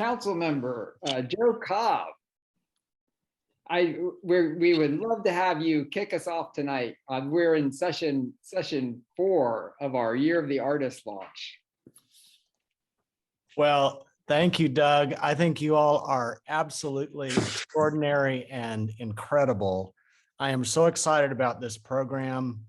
council member, Joe Cobb. We would love to have you kick us off tonight. We're in session 4 of our Year of the Artist launch. Well, thank you, Doug. I think you all are absolutely extraordinary and incredible. I am so excited about this program,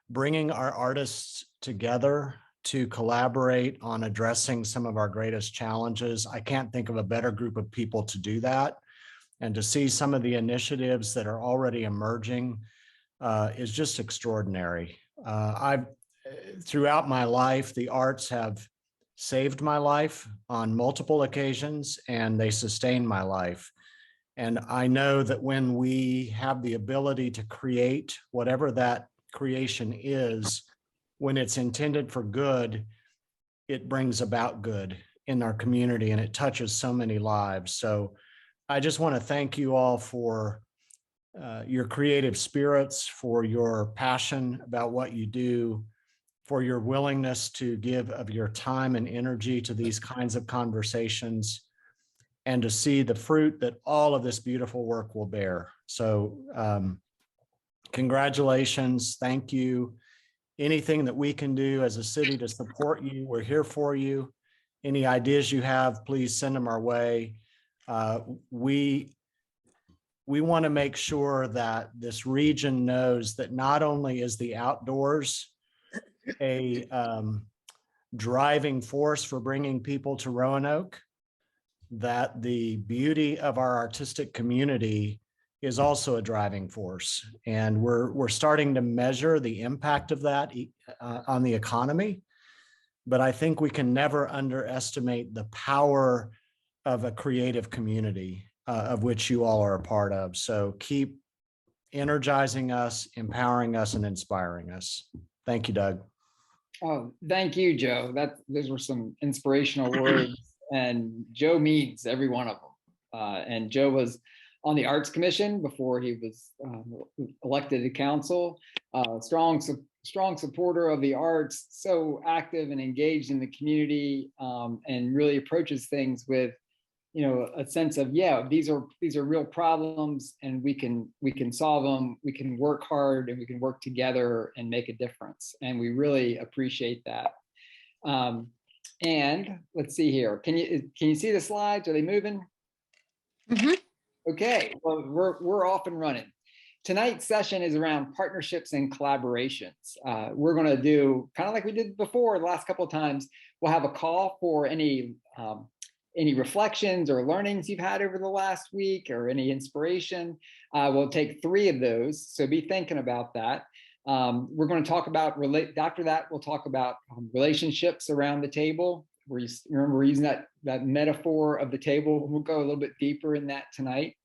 bringing our artists together to collaborate on addressing some of our greatest challenges. I can't think of a better group of people to do that. And to see some of the initiatives that are already emerging is just extraordinary. Throughout my life, the arts have saved my life on multiple occasions, and they sustain my life. And I know that when we have the ability to create whatever that creation is, when it's intended for good, it brings about good in our community and it touches so many lives. So I just want to thank you all for your creative spirits, for your passion about what you do, for your willingness to give of your time and energy to these kinds of conversations, and to see the fruit that all of this beautiful work will bear. So congratulations, thank you. Anything that we can do as a city to support you, we're here for you. Any ideas you have, please send them our way. We want to make sure that this region knows that not only is the outdoors a driving force for bringing people to Roanoke, that the beauty of our artistic community is also a driving force. And we're starting to measure the impact of that on the economy. But I think we can never underestimate the power of a creative community of which you all are a part of. So keep energizing us, empowering us, and inspiring us. Thank you, Doug. Oh, thank you, Joe. Those were some inspirational words, and Joe means every one of them. And Joe was on the Arts Commission before he was elected to council. Strong supporter of the arts, so active and engaged in the community, and really approaches things with, a sense of, yeah, these are real problems, and we can solve them. We can work hard, and we can work together and make a difference. And we really appreciate that. And let's see here. Can you see the slides? Are they moving? Mm-hmm. Okay. Well, we're off and running. Tonight's session is around partnerships and collaborations. We're going to do kind of like we did before the last couple of times. We'll have a call for any reflections or learnings you've had over the last week, or any inspiration. We'll take 3 of those, so be thinking about that. We're going to talk about, after that, we'll talk about relationships around the table. Remember, we're using that metaphor of the table. We'll go a little bit deeper in that tonight.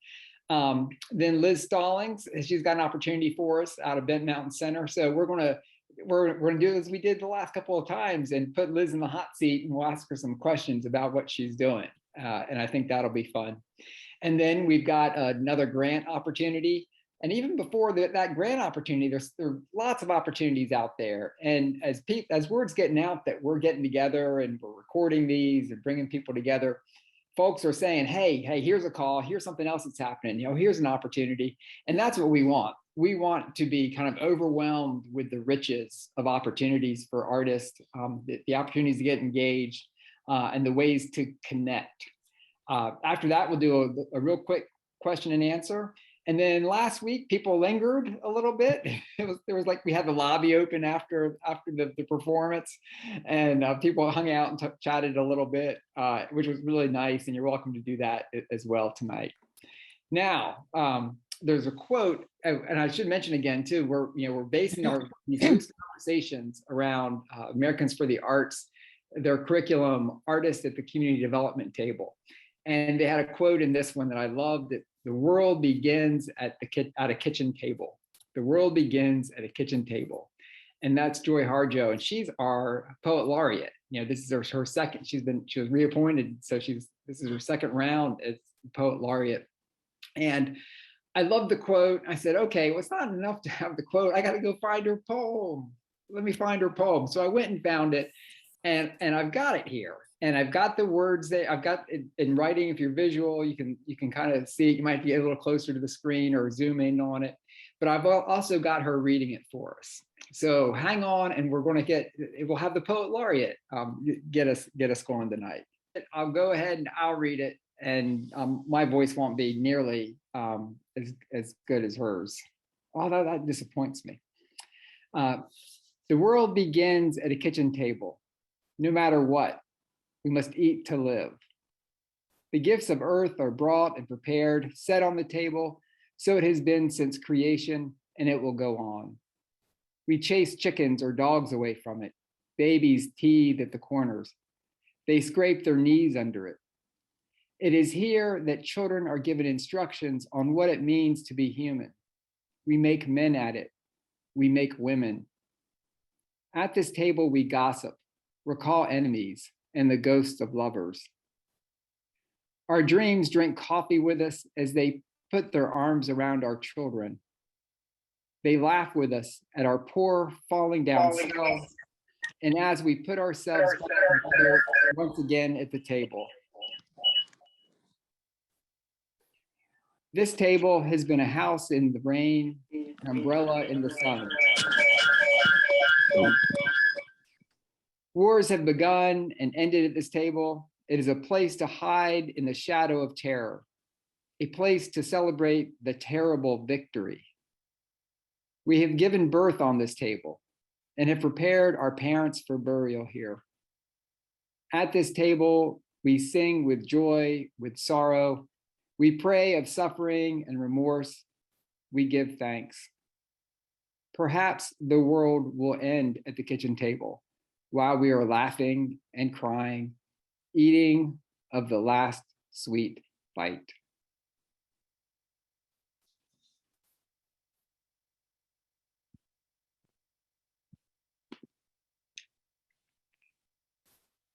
Then Liz Stallings, she's got an opportunity for us out of Bent Mountain Center. So we're going to do as we did the last couple of times and put Liz in the hot seat, and we'll ask her some questions about what she's doing. And I think that'll be fun. And then we've got another grant opportunity. And even before that grant opportunity, there are lots of opportunities out there. And as word's getting out that we're getting together and we're recording these and bringing people together, folks are saying, hey, here's a call, here's something else that's happening, here's an opportunity. And that's what we want. We want to be kind of overwhelmed with the riches of opportunities for artists, the opportunities to get engaged, and the ways to connect. After that, we'll do a real quick question and answer. And then last week, people lingered a little bit. There was like, we had the lobby open after the performance, and people hung out and chatted a little bit, which was really nice. And you're welcome to do that as well tonight. Now, there's a quote, and I should mention again too, we're basing these conversations around Americans for the Arts, their curriculum, Artists at the Community Development Table. And they had a quote in this one that I loved: that the world begins at a kitchen table. The world begins at a kitchen table. And that's Joy Harjo, and she's our poet laureate. This is her second. She was reappointed, so this is her second round as poet laureate. And I love the quote. I said, okay, well, it's not enough to have the quote. I got to go find her poem. Let me find her poem. So I went and found it. And I've got it here, and I've got the words there. I've got it in writing. If you're visual, you can kind of see it. You might be a little closer to the screen or zoom in on it. But I've also got her reading it for us. So hang on, and we're going to we'll have the poet laureate get us going tonight. I'll go ahead and I'll read it, and my voice won't be nearly as good as hers. Although that disappoints me. The world begins at a kitchen table. No matter what, we must eat to live. The gifts of earth are brought and prepared, set on the table. So it has been since creation, and it will go on. We chase chickens or dogs away from it. Babies teethe at the corners. They scrape their knees under it. It is here that children are given instructions on what it means to be human. We make men at it. We make women. At this table, we gossip, recall enemies, and the ghosts of lovers. Our dreams drink coffee with us as they put their arms around our children. They laugh with us at our poor falling down selves, and as we put ourselves back together once again at the table. This table has been a house in the rain, an umbrella in the sun. Wars have begun and ended at this table. It is a place to hide in the shadow of terror, a place to celebrate the terrible victory. We have given birth on this table and have prepared our parents for burial here. At this table, we sing with joy, with sorrow. We pray of suffering and remorse. We give thanks. Perhaps the world will end at the kitchen table while we are laughing and crying, eating of the last sweet bite.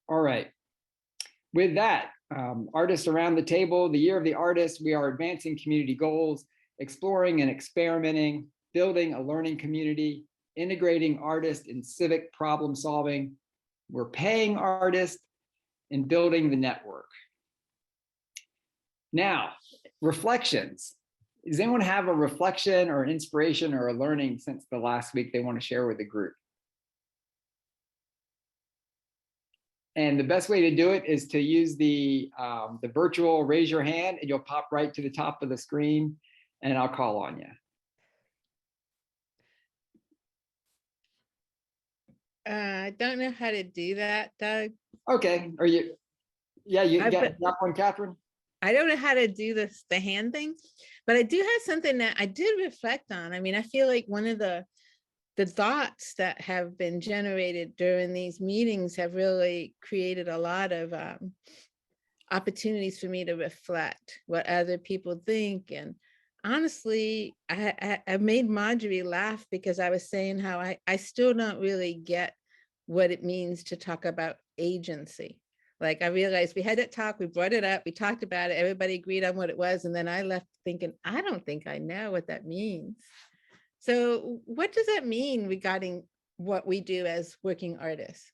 All right. With that, artists around the table, the year of the artist, we are advancing community goals, exploring and experimenting, building a learning community, integrating artists in civic problem solving. We're paying artists and building the network. Now, reflections. Does anyone have a reflection or an inspiration or a learning since the last week they want to share with the group? And the best way to do it is to use the virtual raise your hand, and you'll pop right to the top of the screen, and I'll call on you. I don't know how to do that, Doug. Okay. Are you? Yeah, you got that one, Catherine? I don't know how to do the hand thing, but I do have something that I did reflect on. I mean, I feel like one of the thoughts that have been generated during these meetings have really created a lot of opportunities for me to reflect what other people think. And honestly, I made Marjorie laugh because I was saying how I still don't really get what it means to talk about agency. Like, I realized we had that talk, we brought it up, we talked about it, everybody agreed on what it was. And then I left thinking, I don't think I know what that means. So what does that mean regarding what we do as working artists?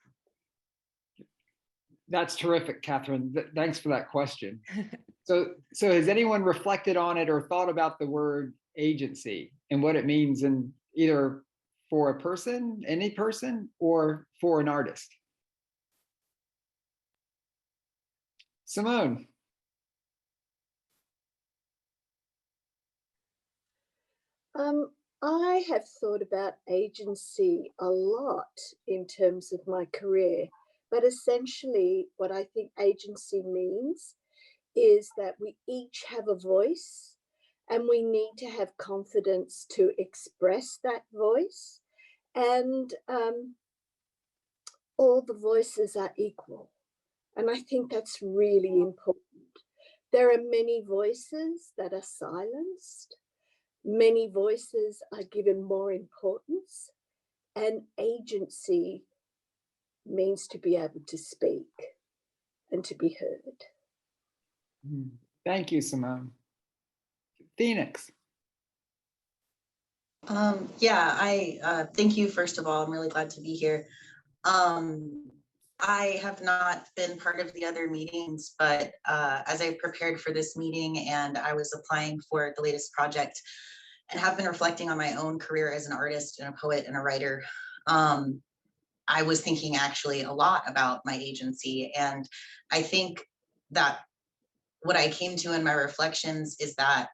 That's terrific, Catherine. Thanks for that question. So has anyone reflected on it or thought about the word agency and what it means in either for a person, any person, or for an artist? Simone. I have thought about agency a lot in terms of my career, but essentially what I think agency means is that we each have a voice and we need to have confidence to express that voice, and all the voices are equal. And I think that's really important. There are many voices that are silenced. Many voices are given more importance, and agency means to be able to speak and to be heard. Thank you, Simone. Phoenix. Yeah, I thank you, first of all. I'm really glad to be here. I have not been part of the other meetings, but as I prepared for this meeting and I was applying for the latest project and have been reflecting on my own career as an artist and a poet and a writer, I was thinking actually a lot about my agency. And I think that what I came to in my reflections is that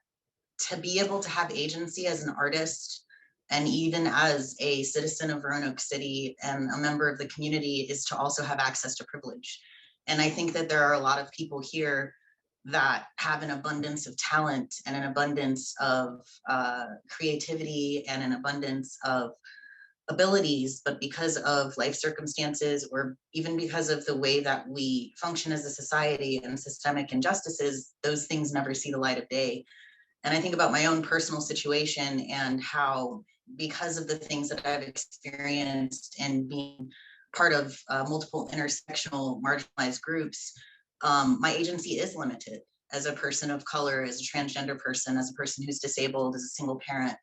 to be able to have agency as an artist and even as a citizen of Roanoke City and a member of the community is to also have access to privilege. And I think that there are a lot of people here that have an abundance of talent and an abundance of creativity and an abundance of abilities, but because of life circumstances or even because of the way that we function as a society and systemic injustices, those things never see the light of day. And I think about my own personal situation and how, because of the things that I've experienced and being part of multiple intersectional marginalized groups, my agency is limited as a person of color, as a transgender person, as a person who's disabled, as a single parent,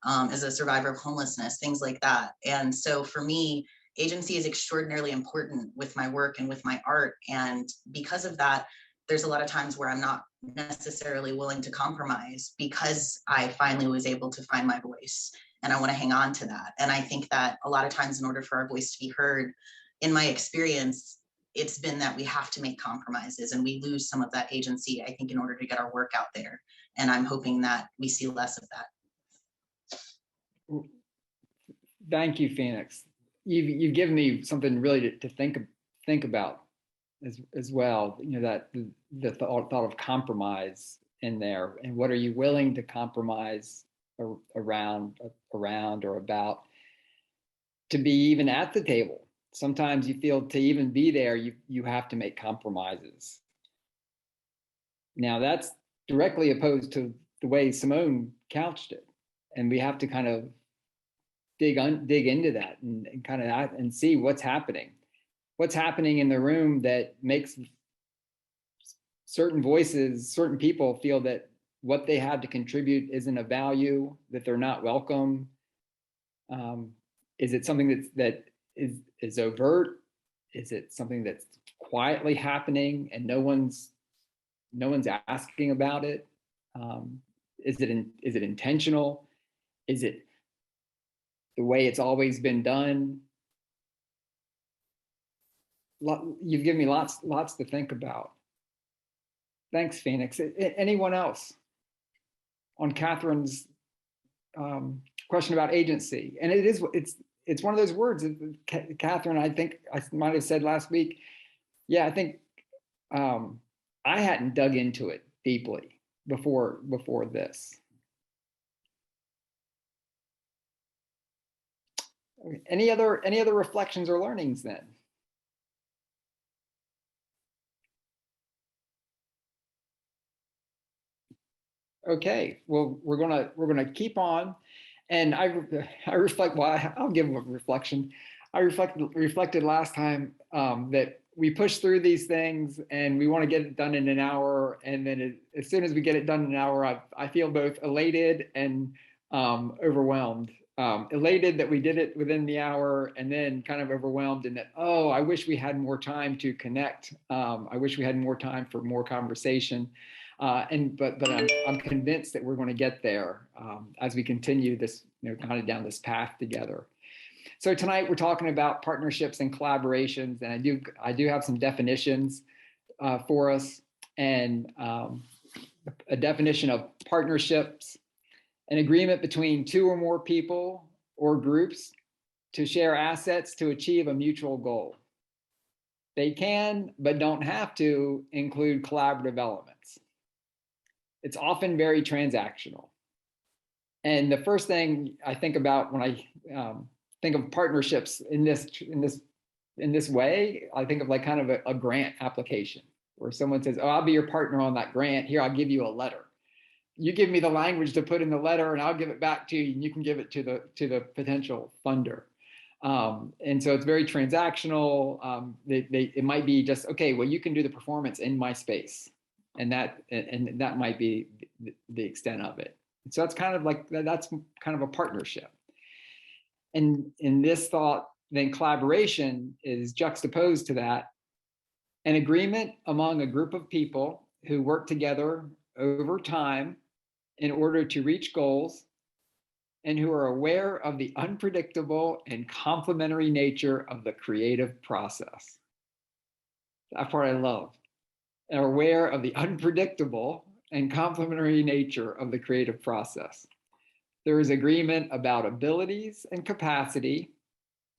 as a survivor of homelessness, things like that. And so for me, agency is extraordinarily important with my work and with my art. And because of that, there's a lot of times where I'm not necessarily willing to compromise because I finally was able to find my voice and I want to hang on to that. And I think that a lot of times in order for our voice to be heard, in my experience, it's been that we have to make compromises and we lose some of that agency, I think, in order to get our work out there. And I'm hoping that we see less of that. Thank you, Phoenix. You've given me something really to think about as well. You know, that the thought of compromise in there, and what are you willing to compromise around or about to be even at the table. Sometimes you feel to even be there, you have to make compromises. Now that's directly opposed to the way Simone couched it, and we have to kind of dig into that and kind of and see what's happening in the room that makes certain voices, certain people feel that what they have to contribute isn't of value, that they're not welcome. Is it something that is overt? Is it something that's quietly happening and no one's asking about it? Is it intentional? Is it the way it's always been done? You've given me lots to think about. Thanks, Phoenix. Anyone else on Catherine's question about agency? And it's one of those words that Catherine, I think I might have said last week. Yeah, I think I hadn't dug into it deeply before this. Any other reflections or learnings then? Okay, well, we're gonna keep on, and I reflect. Well, I'll give a reflection. I reflected last time that we push through these things and we want to get it done in an hour, and then as soon as we get it done in an hour, I feel both elated and overwhelmed. Elated that we did it within the hour, and then kind of overwhelmed in that, oh, I wish we had more time to connect. I wish we had more time for more conversation. But I'm convinced that we're going to get there as we continue this, kind of down this path together. So tonight we're talking about partnerships and collaborations, and I do have some definitions for us, and a definition of partnerships: an agreement between two or more people or groups to share assets to achieve a mutual goal. They can, but don't have to, include collaborative elements. It's often very transactional. And the first thing I think about when I think of partnerships in this way, I think of like kind of a grant application where someone says, oh, I'll be your partner on that grant. Here, I'll give you a letter. You give me the language to put in the letter and I'll give it back to you, and you can give it to the potential funder. And so it's very transactional. It might be just, okay, well, you can do the performance in my space. And that might be the extent of it. So that's kind of a partnership. And in this thought, Then collaboration is juxtaposed to that. An agreement among a group of people who work together over time in order to reach goals and who are aware of the unpredictable and complementary nature of the creative process. That part I love. And are aware of the unpredictable and complementary nature of the creative process. There is agreement about abilities and capacity,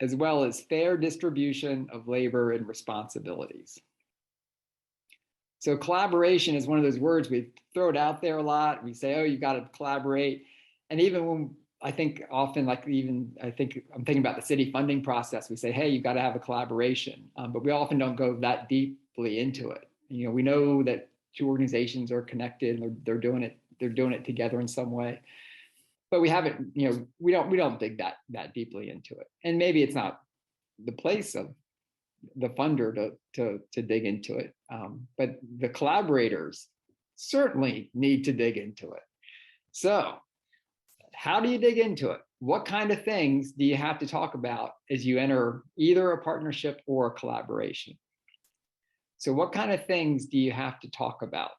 as well as fair distribution of labor and responsibilities. So collaboration is one of those words we throw it out there a lot. We say, oh, you got to collaborate. And even when I think often, like even I'm thinking about the city funding process, we say, hey, you got to have a collaboration, but we often don't go that deeply into it. You know, we know that two organizations are connected and they're doing it together in some way, but we haven't, you know, we don't dig that deeply into it. And maybe it's not the place of the funder to dig into it, but the collaborators certainly need to dig into it. So how do you dig into it? What kind of things do you have to talk about as you enter either a partnership or a collaboration? So what kind of things do you have to talk about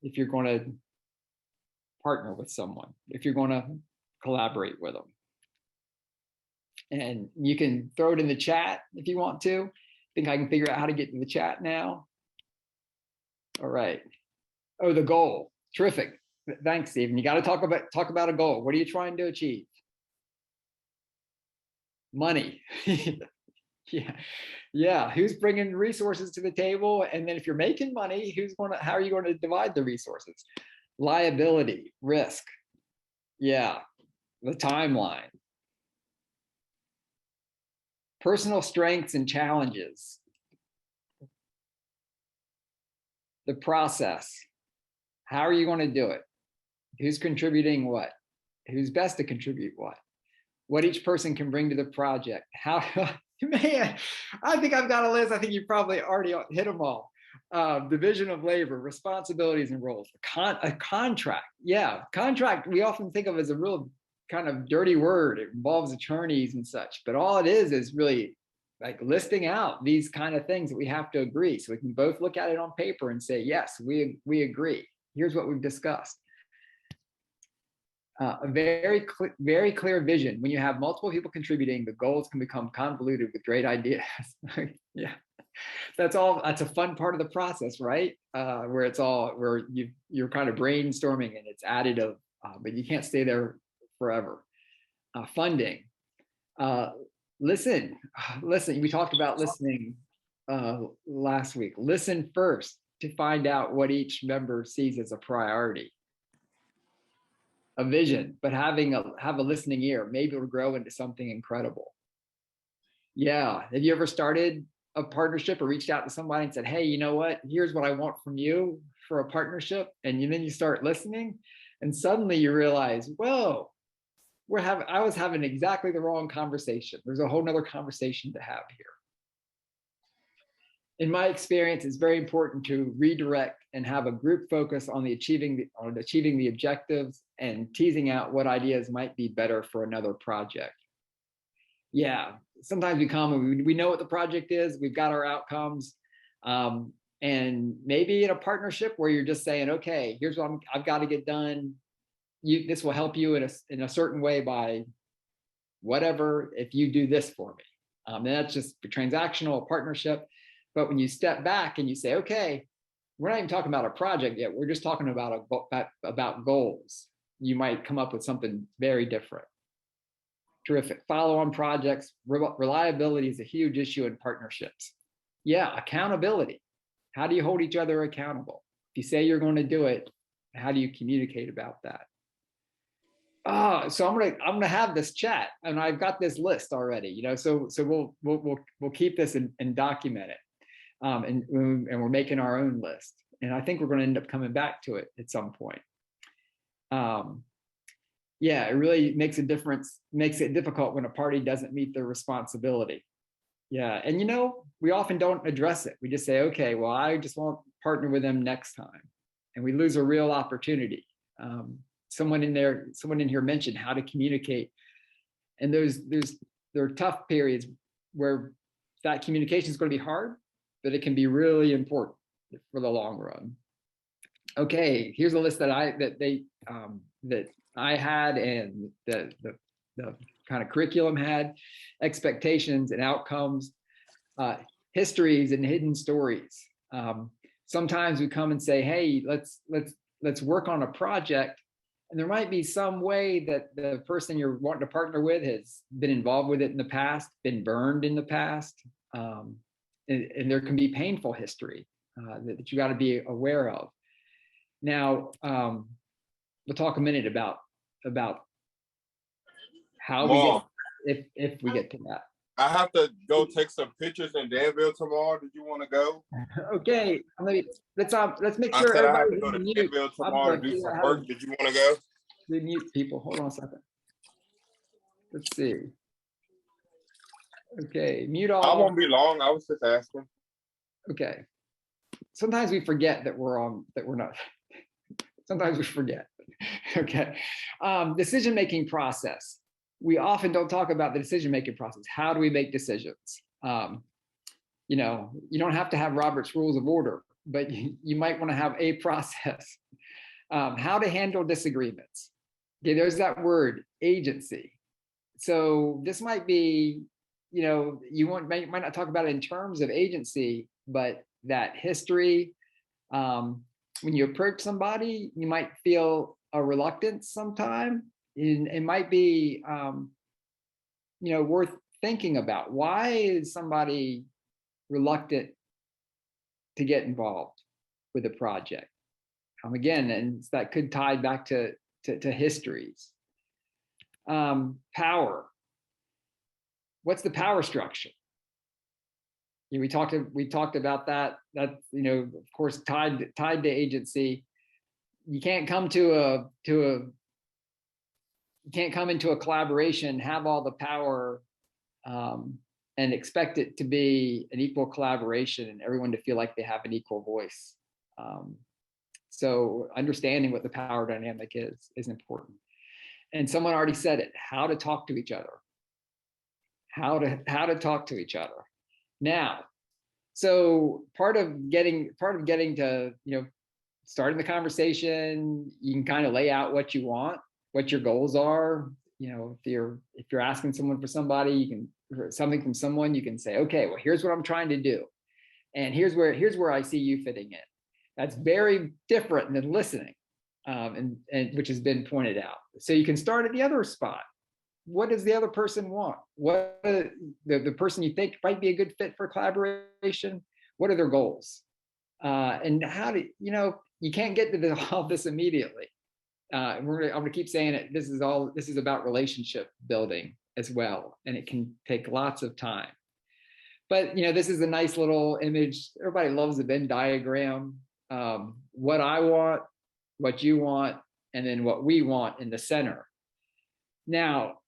if you're going to partner with someone, if you're going to collaborate with them? And you can throw it in the chat if you want to. I think I can figure out how to get to the chat now. All right. Oh, the goal. Terrific. Thanks, Stephen. You got to talk about a goal. What are you trying to achieve? Money. Yeah. Who's bringing resources to the table? And then if you're making money, how are you going to divide the resources? Liability, risk. Yeah. The timeline. Personal strengths and challenges. The process. How are you going to do it? Who's contributing what? Who's best to contribute what? What each person can bring to the project. How, man, I think I've got a list. I think you probably already hit them all. Division of labor, responsibilities and roles. A contract. Yeah, contract we often think of as a real kind of dirty word. It involves attorneys and such, but all it is really like listing out these kind of things that we have to agree. So we can both look at it on paper and say, yes, we agree. Here's what we've discussed. A very clear vision. When you have multiple people contributing, the goals can become convoluted with great ideas. Yeah, that's a fun part of the process, right? Where you're kind of brainstorming and it's additive, but you can't stay there forever. Funding. Listen. We talked about listening last week. Listen first to find out what each member sees as a priority. A vision, but have a listening ear. Maybe it'll grow into something incredible. Yeah. Have you ever started a partnership or reached out to somebody and said, hey, you know what? Here's what I want from you for a partnership. And then you start listening and suddenly you realize, whoa, I was having exactly the wrong conversation. There's a whole nother conversation to have here. In my experience, it's very important to redirect and have a group focus on achieving the objectives and teasing out what ideas might be better for another project. Yeah, sometimes we know what the project is, we've got our outcomes, and maybe in a partnership where you're just saying, okay, here's what I've got to get done. This will help you in a certain way by whatever if you do this for me. And that's just a transactional partnership. But when you step back and you say, okay, we're not even talking about a project yet. We're just talking about goals. You might come up with something very different. Terrific. Follow-on projects. Reliability is a huge issue in partnerships. Yeah, accountability. How do you hold each other accountable? If you say you're going to do it, how do you communicate about that? So I'm gonna have this chat, and I've got this list already. You know, so we'll keep this and document it. And we're making our own list. And I think we're going to end up coming back to it at some point. Yeah, it really makes a difference, makes it difficult when a party doesn't meet their responsibility. Yeah, and you know, we often don't address it. We just say, okay, well, I just won't partner with them next time. And we lose a real opportunity. Someone in here mentioned how to communicate. And there are tough periods where that communication is going to be hard, but it can be really important for the long run. Okay, here's a list that I had and the kind of curriculum had: expectations and outcomes, histories and hidden stories. Sometimes we come and say, hey, let's work on a project, and there might be some way that the person you're wanting to partner with has been involved with it in the past, been burned in the past, and there can be painful history that you got to be aware of. Now, we'll talk a minute about how Mom, we get, if we get to that. I have to go take some pictures in Danville tomorrow. Did you want to go? Okay, let's make I sure said I have to everybody's go to mute. Danville I'm tomorrow gonna to do figure some out how work. Did you want to go? to mute people. Hold on a second. Let's see. Okay, mute I all. won't be long. I was just asking. Okay. Sometimes we forget that we're not. Sometimes we forget. Okay. Decision-making process. We often don't talk about the decision-making process. How do we make decisions? You know, you don't have to have Robert's Rules of Order, but you might want to have a process. How to handle disagreements. Okay, there's that word, agency. So this might be, you know, might not talk about it in terms of agency, but that history. When you approach somebody, you might feel a reluctance sometime. It might be, you know, worth thinking about. Why is somebody reluctant to get involved with a project? Again, and that could tie back to histories. Power. What's the power structure? You know, we talked about that. That, you know, of course, tied to agency. You can't come you can't come into a collaboration, have all the power, and expect it to be an equal collaboration and everyone to feel like they have an equal voice. So understanding what the power dynamic is important. And someone already said it: how to talk to each other. How to talk to each other. Now, so part of getting to, you know, starting the conversation, you can kind of lay out what you want, what your goals are. You know, if you're asking someone for something from someone, you can say, okay, well, here's what I'm trying to do, and here's where I see you fitting in. That's very different than listening, and which has been pointed out. So you can start at the other spot. What does the other person want? What the person you think might be a good fit for collaboration? What are their goals? And how do you know? You can't get to all this immediately. I'm gonna keep saying it. This is about relationship building as well, and it can take lots of time. But you know, this is a nice little image. Everybody loves the Venn diagram. What I want, what you want, and then what we want in the center. Now,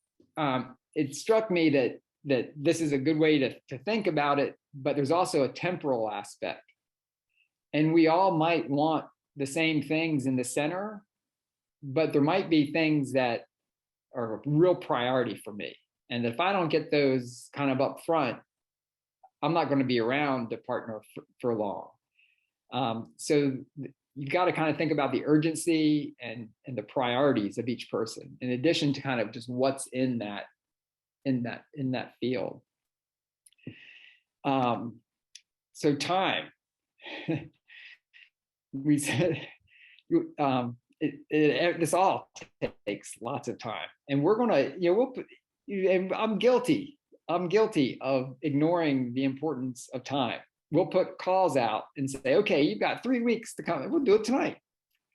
it struck me that this is a good way to think about it, but there's also a temporal aspect. And we all might want the same things in the center, but there might be things that are a real priority for me. And if I don't get those kind of up front, I'm not going to be around to partner for long. So you've got to kind of think about the urgency and the priorities of each person, in addition to kind of just what's in that field. So time. We said this all takes lots of time, and we're gonna, you know, and I'm guilty of ignoring the importance of time. We'll put calls out and say, okay, you've got 3 weeks to come. We'll do it tonight.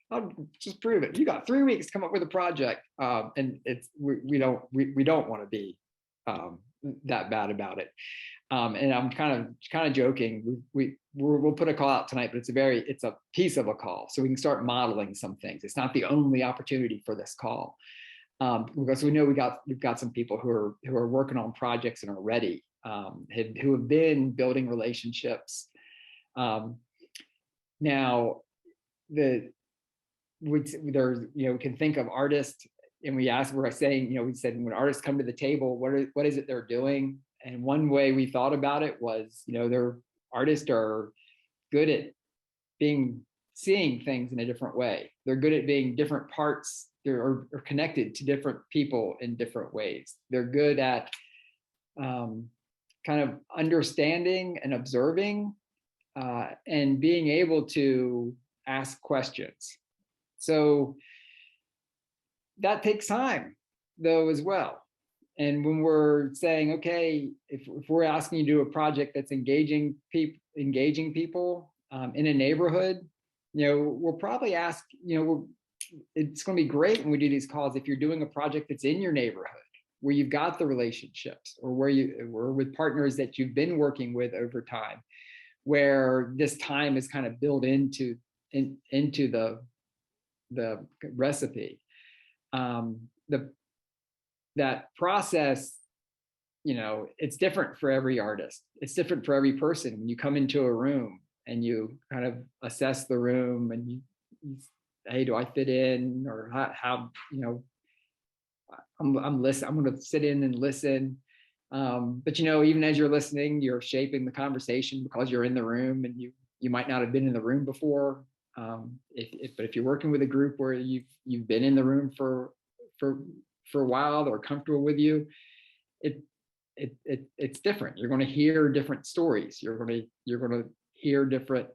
I'll just prove it. You got 3 weeks to come up with a project, and we don't want to be that bad about it. And I'm kind of joking. We'll put a call out tonight, but it's a piece of a call, so we can start modeling some things. It's not the only opportunity for this call, because we know we've got some people who are working on projects and are ready, who have been building relationships. Now, there's, you know, we can think of artists, and we're saying, you know, we said when artists come to the table, what is it they're doing? And one way we thought about it was, their artists are good at seeing things in a different way. They're good at being different parts, or connected to different people in different ways. They're good at kind of understanding and observing and being able to ask questions. So that takes time, though, as well. And when we're saying, okay, if we're asking you to do a project that's engaging people in a neighborhood, we'll probably ask, it's going to be great when we do these calls if you're doing a project that's in your neighborhood, where you've got the relationships, or where or with partners that you've been working with over time, where this time is kind of built into the recipe. That process, it's different for every artist. It's different for every person. When you come into a room and you kind of assess the room and you hey, do I fit in, or how I'm listening. I'm going to sit in and listen. But even as you're listening, you're shaping the conversation because you're in the room, and you might not have been in the room before. But if you're working with a group where you've been in the room for a while, or comfortable with you, it's different. You're going to hear different stories. You're going to hear different.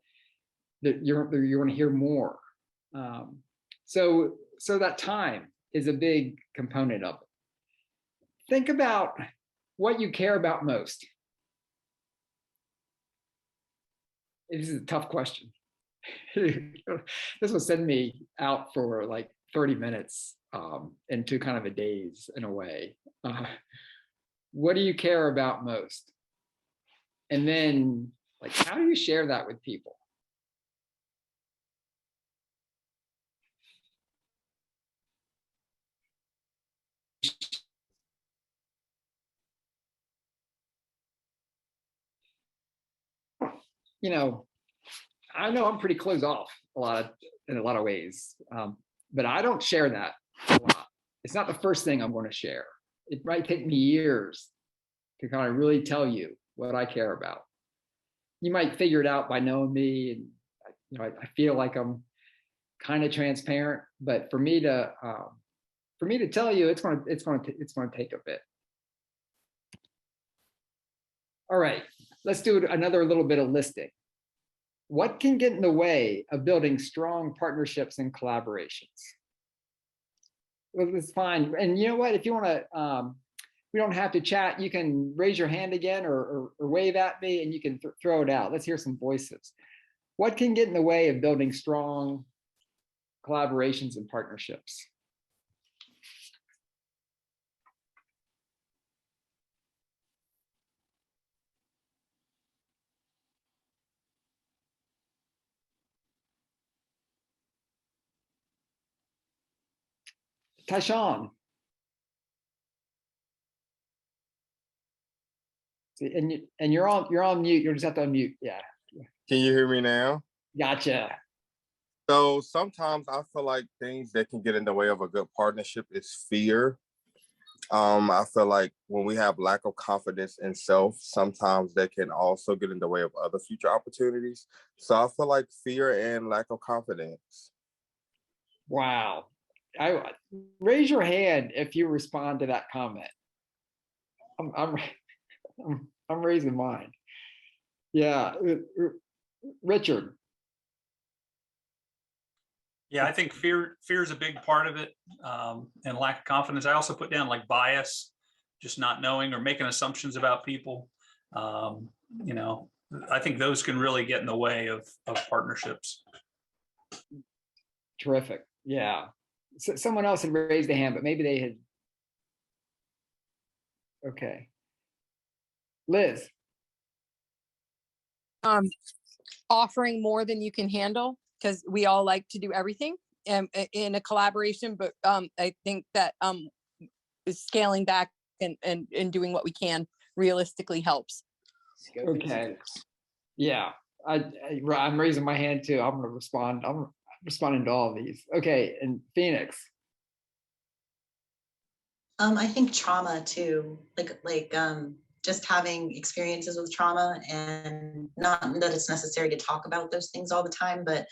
You're going to hear more. So that time is a big component of it. Think about what you care about most. This is a tough question. This will send me out for like 30 minutes into kind of a daze in a way. What do you care about most? And then, like, how do you share that with people? I know I'm pretty closed off in a lot of ways, but I don't share that a lot. It's not the first thing I'm going to share. It might take me years to kind of really tell you what I care about. You might figure it out by knowing me, and I feel like I'm kind of transparent. But for me to tell you, it's going to take a bit. All right, let's do another little bit of listing. What can get in the way of building strong partnerships and collaborations? Well, it's fine. And you know what? If you want to, we don't have to chat. You can raise your hand again, or wave at me, and you can throw it out. Let's hear some voices. What can get in the way of building strong collaborations and partnerships? Tashawn. And you're on mute. You'll just have to unmute. Yeah. Can you hear me now? Gotcha. So sometimes I feel like things that can get in the way of a good partnership is fear. I feel like when we have lack of confidence in self, sometimes that can also get in the way of other future opportunities. So I feel like fear and lack of confidence. Wow. I raise your hand if you respond to that comment. I'm raising mine. Yeah, Richard. Yeah, I think fear is a big part of it, and lack of confidence. I also put down like bias, just not knowing or making assumptions about people. I think those can really get in the way of partnerships. Terrific. Yeah. So someone else had raised a hand, but maybe they had. Okay. Liz. Offering more than you can handle, because we all like to do everything in a collaboration, but I think that scaling back and doing what we can realistically helps. Okay. Yeah, I'm raising my hand too. I'm going to respond. I'm responding to all of these. Okay, and Phoenix. I think trauma too, like just having experiences with trauma, and not that it's necessary to talk about those things all the time, but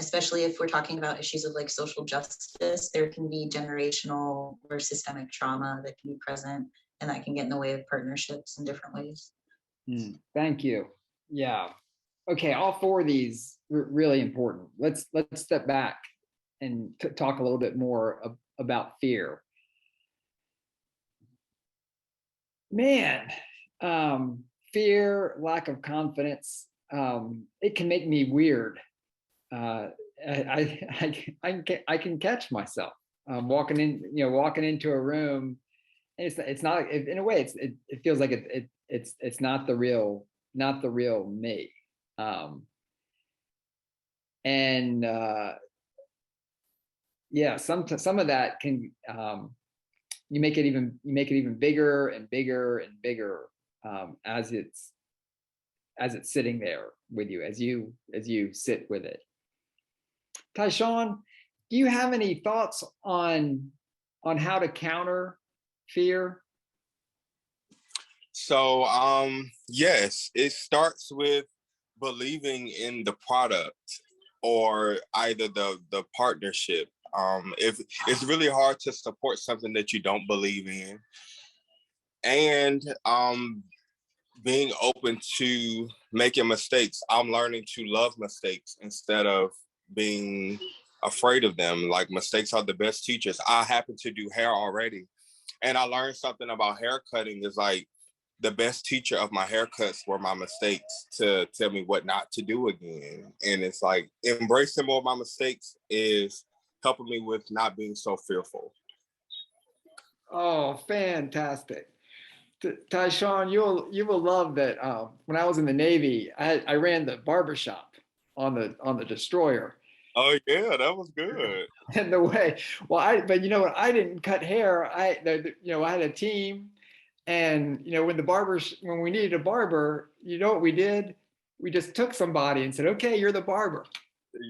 especially if we're talking about issues of like social justice, there can be generational or systemic trauma that can be present, and that can get in the way of partnerships in different ways. Thank you. Yeah. Okay, all four of these are really important. Let's step back and talk a little bit more about fear. Man, fear, lack of confidence, it can make me weird. I can catch myself walking into a room, and it's not, in a way, it feels like it's not the real me. Yeah, some of that can, you make it even bigger and bigger and bigger as it's sitting there with you, as you sit with it. Tyshawn, do you have any thoughts on how to counter fear? So yes, it starts with believing in the product or either the partnership. If it's really hard to support something that you don't believe in, and being open to making mistakes. I'm learning to love mistakes instead of being afraid of them. Like, mistakes are the best teachers. I happen to do hair already, and I learned something about hair cutting is like the best teacher of my haircuts were my mistakes to tell me what not to do again. And it's like embracing more of my mistakes is helping me with not being so fearful. Oh, fantastic. Tyshawn, you will love that. When I was in the Navy, I ran the barbershop on the destroyer. Oh yeah, that was good. And the way, but you know what? I didn't cut hair. I had a team, and when we needed a barber, you know what we did? We just took somebody and said, "Okay, you're the barber."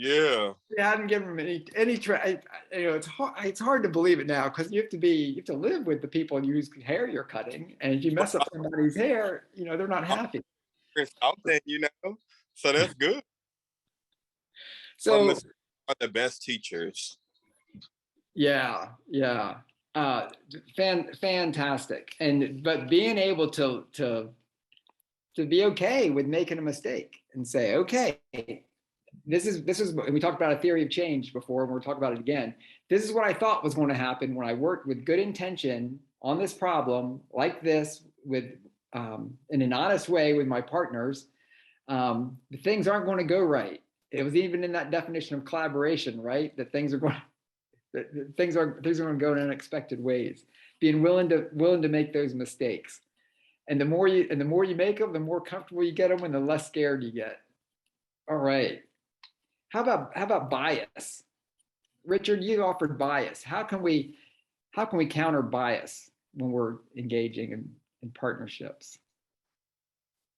Yeah. We hadn't given them any try. It's hard to believe it now, because you have to live with the people whose hair you're cutting, and if you mess up somebody's hair, they're not happy. Something, so that's good. So mistakes are the best teachers. yeah, fantastic. But being able to be okay with making a mistake and say, okay, this is we talked about a theory of change before, and we're talking about it again. This is what I thought was going to happen when I worked with good intention on this problem like this, with in an honest way with my partners. Things aren't going to go right. It was even in that definition of collaboration, right? That things are going to go in unexpected ways. Being willing to make those mistakes, and the more you make them, the more comfortable you get them, and the less scared you get. All right. How about bias? Richard, you offered bias. How can we counter bias when we're engaging in partnerships?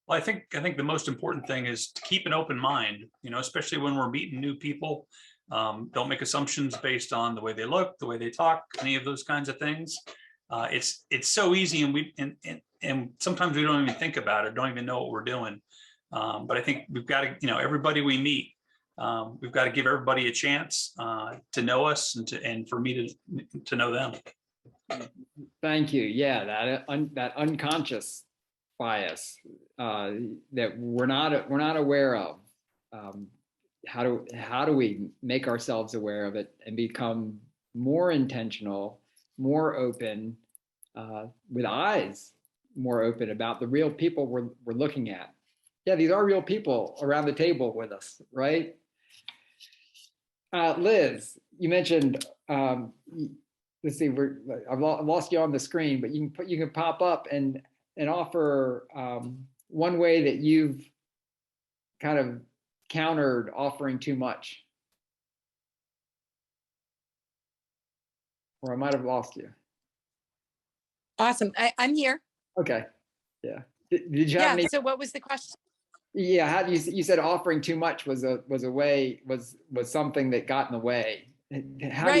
Well, I think the most important thing is to keep an open mind, especially when we're meeting new people. Don't make assumptions based on the way they look, the way they talk, any of those kinds of things. It's so easy, and sometimes we don't even think about it, don't even know what we're doing. But I think we've got to, everybody we meet, we've got to give everybody a chance to know us, and for me to know them. Thank you. Yeah, that unconscious bias that we're not aware of. How do we make ourselves aware of it and become more intentional, more open, with eyes more open about the real people we're looking at? Yeah, these are real people around the table with us, right? Liz, you mentioned, let's see, I've lost you on the screen, but you can pop up and offer one way that you've kind of countered offering too much. Or I might have lost you. Awesome. I'm here. Okay. Yeah. Did you have any? So what was the question? Yeah. How do you said offering too much was something that got in the way. How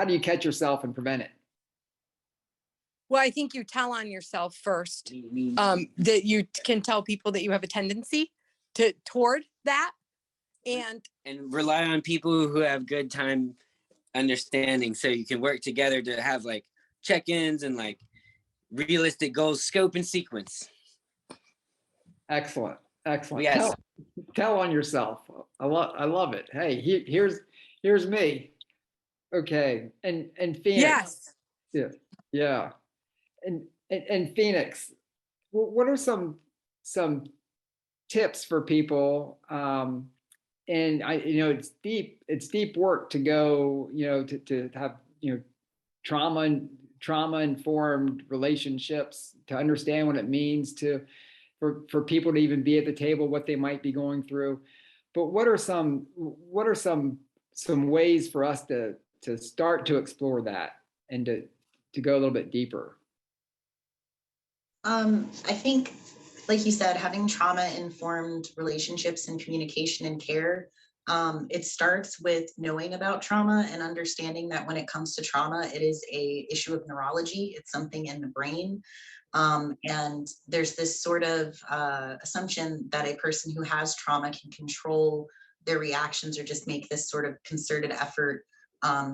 do you catch yourself and prevent it? Well, I think you tell on yourself first, that you can tell people that you have a tendency toward that. And rely on people who have good time understanding, so you can work together to have like check-ins and like realistic goals, scope and sequence. Excellent. Excellent. Yes. Tell on yourself. I love it. Hey, here's me. Okay. And Phoenix. yes, Yeah. And Phoenix, what are some tips for people? And it's deep work to go, to have, trauma informed relationships, to understand what it means for people to even be at the table, what they might be going through. But what are some ways for us to start to explore that and to go a little bit deeper? I think, like you said, having trauma-informed relationships and communication and care, it starts with knowing about trauma and understanding that when it comes to trauma, it is an issue of neurology. It's something in the brain. And there's this sort of assumption that a person who has trauma can control their reactions or just make this sort of concerted effort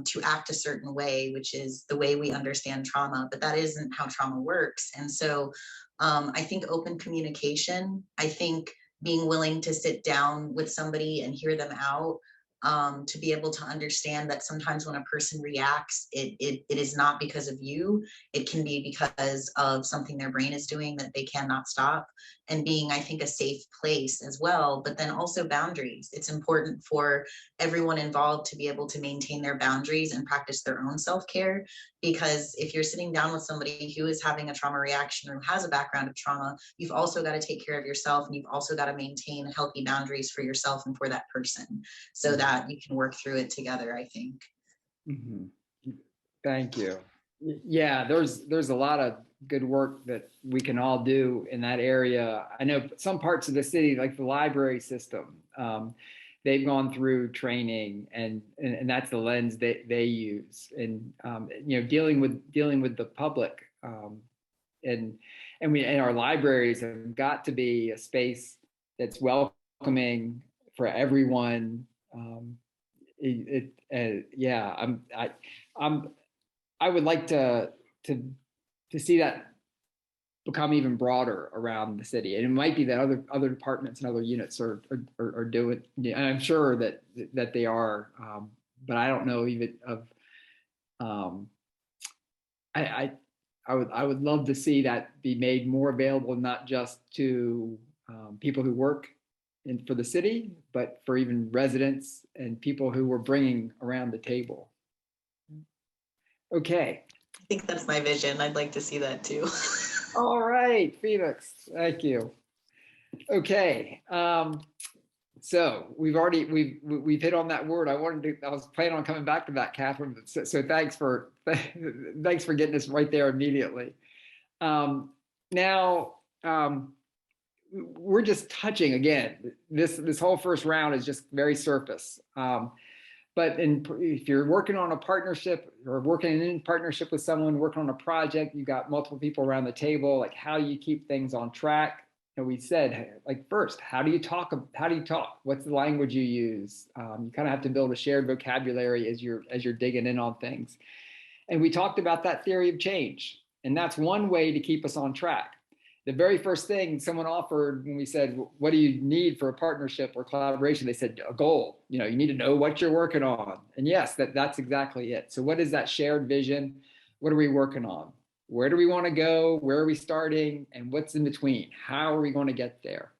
to act a certain way, which is the way we understand trauma, but that isn't how trauma works. And so I think open communication, I think being willing to sit down with somebody and hear them out, to be able to understand that sometimes when a person reacts, it is not because of you. It can be because of something their brain is doing that they cannot stop, and being, I think, a safe place as well. But then also boundaries. It's important for everyone involved to be able to maintain their boundaries and practice their own self-care, because if you're sitting down with somebody who is having a trauma reaction or who has a background of trauma, you've also got to take care of yourself, and you've also got to maintain healthy boundaries for yourself and for that person, so that you can work through it together, I think. Mm-hmm. Thank you. Yeah, there's a lot of good work that we can all do in that area. I know some parts of the city, like the library system, they've gone through training, and that's the lens they use, and dealing with the public, and our libraries have got to be a space that's welcoming for everyone. I would like to see that become even broader around the city, and it might be that other departments and other units are doing. And I'm sure that they are, but I don't know even of. I would love to see that be made more available, not just to people who work for the city, but for even residents and people who were bringing around the table. Okay. I think that's my vision. I'd like to see that too. All right, Felix, thank you. Okay, so we've hit on that word. I was planning on coming back to that, Catherine. So thanks for getting us right there immediately. Now we're just touching again. This whole first round is just very surface. But if you're working on a partnership or working in partnership with someone, working on a project, you got multiple people around the table, like how do you keep things on track? And we said, like, first, how do you talk? What's the language you use? You kind of have to build a shared vocabulary as you're digging in on things. And we talked about that theory of change. And that's one way to keep us on track. The very first thing someone offered when we said, what do you need for a partnership or collaboration? They said, a goal. You need to know what you're working on. And yes, that's exactly it. So what is that shared vision? What are we working on? Where do we want to go? Where are we starting? And what's in between? How are we going to get there?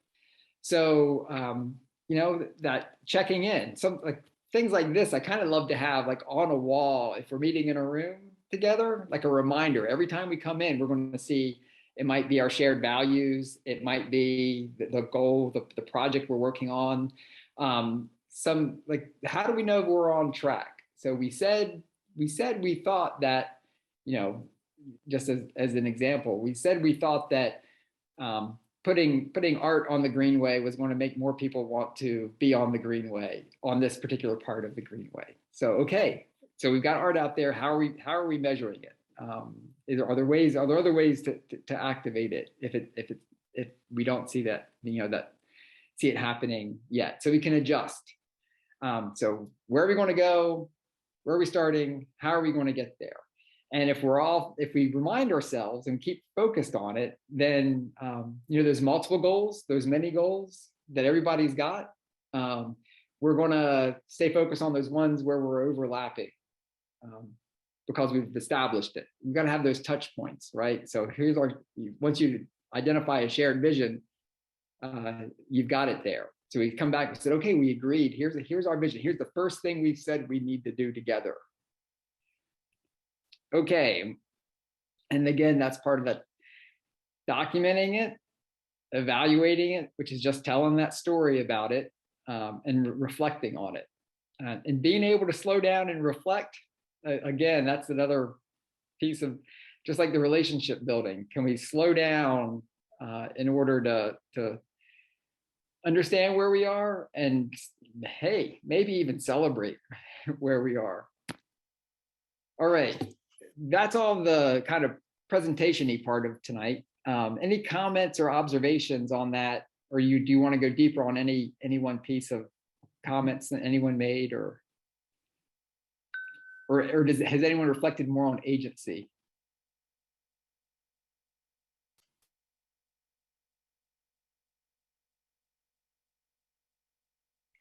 So, that checking in, things like this, I kind of love to have like on a wall, if we're meeting in a room together, like a reminder. Every time we come in, we're going to see, it might be our shared values. It might be the goal, the project we're working on. How do we know we're on track? So we said we thought that, just as an example, we said we thought that putting art on the Greenway was going to make more people want to be on the Greenway, on this particular part of the Greenway. So, okay, so we've got art out there. How are we measuring it? Are there other ways to activate it if we don't see that, see it happening yet, so we can adjust. So where are we going to go? Where are we starting? How are we going to get there? And if we remind ourselves and keep focused on it, then there's multiple goals, there's many goals that everybody's got. We're going to stay focused on those ones where we're overlapping, because we've established it. We've got to have those touch points, right? So once you identify a shared vision, you've got it there. So we come back and said, okay, we agreed. Here's our vision. Here's the first thing we've said we need to do together. Okay. And again, that's part of that documenting it, evaluating it, which is just telling that story about it, and reflecting on it. And being able to slow down and reflect, again, that's another piece of, just like the relationship building. Can we slow down in order to understand where we are, and hey, maybe even celebrate where we are? All right, that's all the kind of presentation-y part of tonight. Any comments or observations on that, or do you want to go deeper on any one piece of comments that anyone made, or has anyone reflected more on agency?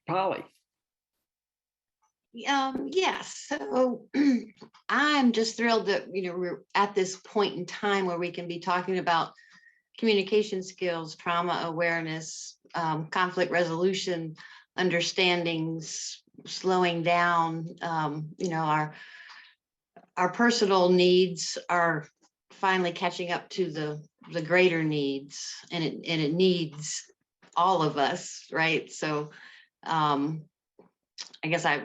Polly. Yes. So I'm just thrilled that, we're at this point in time where we can be talking about communication skills, trauma awareness, conflict resolution, understandings, slowing down. Our personal needs are finally catching up to the greater needs, and it needs all of us, right? So I guess I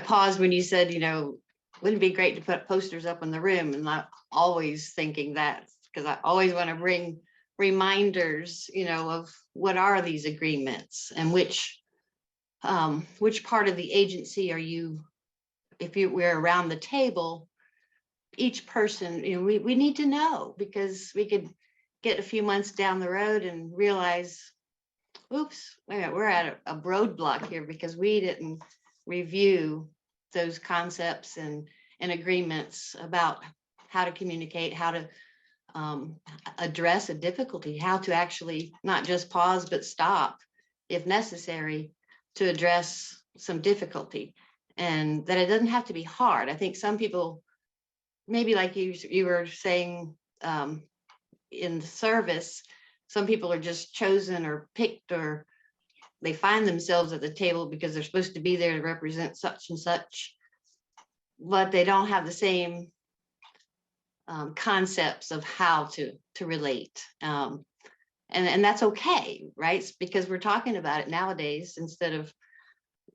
paused when you said, wouldn't it be great to put posters up in the room, and not always thinking that, because I always want to bring reminders, of what are these agreements, and which part of the agency are you, if we're around the table, each person, we need to know, because we could get a few months down the road and realize, oops, wait a minute, we're at a roadblock here because we didn't review those concepts and agreements about how to communicate, how to address a difficulty, how to actually not just pause, but stop if necessary to address some difficulty. And that it doesn't have to be hard. I think some people, maybe like you were saying in the service, some people are just chosen or picked, or they find themselves at the table because they're supposed to be there to represent such and such, but they don't have the same concepts of how to relate. And that's okay, right? It's because we're talking about it nowadays instead of